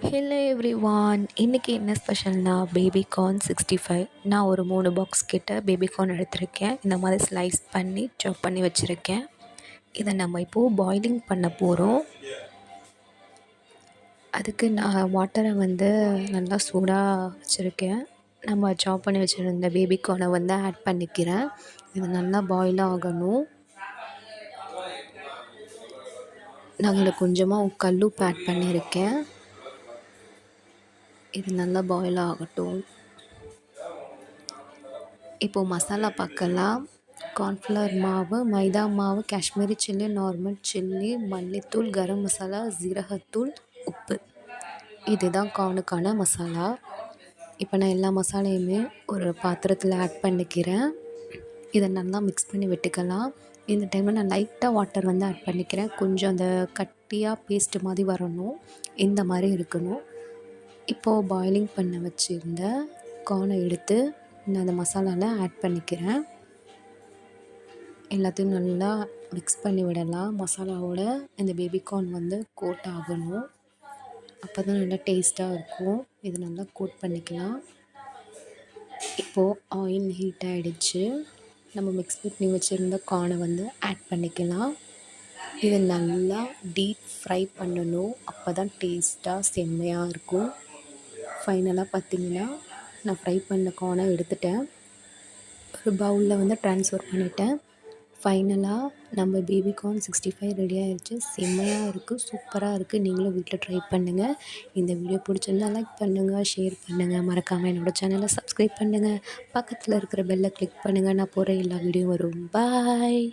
Hello everyone, இன்றைக்கி என்ன ஸ்பெஷல்னா baby corn 65. நான் ஒரு 3 பாக்ஸ் கிட்ட பேபிகார்ன் எடுத்திருக்கேன். இந்த மாதிரி ஸ்லைஸ் பண்ணி சாப் பண்ணி வச்சுருக்கேன். இதை நம்ம இப்போது பாயிலிங் பண்ண போகிறோம். அதுக்கு நான் வாட்டரை நல்லா சூடாக வச்சுருக்கேன். நம்ம சாப் பண்ணி வச்சுருந்த பேபிகார்னை ஆட் பண்ணிக்கிறேன். இது நல்லா பாயில் ஆகணும். நான் இதில் கொஞ்சமாக கல்லுப்பு ஆட் பண்ணியிருக்கேன். இது நல்லா பாயில் ஆகட்டும். இப்போது மசாலா பார்க்கலாம். கார்ன்ஃப்ளவர் மாவு, மைதா மாவு, காஷ்மீரி சில்லி, நார்மல் சில்லி, மல்லித்தூள், கரம் மசாலா, ஜீரகத்தூள், உப்பு. இதுதான் கார்னுக்கான மசாலா. இப்போ நான் எல்லா மசாலையுமே ஒரு பாத்திரத்தில் ஆட் பண்ணிக்கிறேன். இதை நல்லா மிக்ஸ் பண்ணி விட்டுக்கலாம். இந்த டைமில் நான் லைட்டாக வாட்டர் ஆட் பண்ணிக்கிறேன். கொஞ்சம் அந்த கட்டியாக பேஸ்ட்டு மாதிரி வரணும். இந்த மாதிரி இருக்கணும். இப்போது பாயிலிங் பண்ண வச்சுருந்த கார்னை எடுத்து நான் அந்த மசாலாவில் ஆட் பண்ணிக்கிறேன். எல்லாத்தையும் நல்லா மிக்ஸ் பண்ணி விடலாம். மசாலாவோட இந்த பேபிகார்ன் கோட் ஆகணும். அப்போ தான் நல்லா டேஸ்ட்டாக இருக்கும். இது நல்லா கோட் பண்ணிக்கலாம். இப்போது ஆயில் ஹீட் ஆகிடுச்சு. நம்ம மிக்ஸ் பண்ணி வச்சுருந்த கார்னை ஆட் பண்ணிக்கலாம். இதை நல்லா டீப் ஃப்ரை பண்ணணும். அப்போ தான் டேஸ்ட்டாக செம்மையாக இருக்கும். ஃபைனலாக பார்த்திங்கன்னா நான் ஃப்ரை பண்ண கார்னை எடுத்துட்டேன். ஒரு பவுலில் ட்ரான்ஸ்ஃபர் பண்ணிட்டேன். ஃபைனலாக நம்ம பேபிகார்ன் 65 ரெடி ஆகிடுச்சு. செம்மையாக இருக்குது, சூப்பராக இருக்குது. நீங்களும் வீட்டில் ட்ரை பண்ணுங்கள். இந்த வீடியோ பிடிச்சிருந்தால் லைக் பண்ணுங்கள், ஷேர் பண்ணுங்கள். மறக்காமல் என்னோடய சேனலை சப்ஸ்கிரைப் பண்ணுங்கள். பக்கத்தில் இருக்கிற பெல்லை கிளிக் பண்ணுங்கள். நான் போகிற எல்லா வீடியோ வரும். பாய்.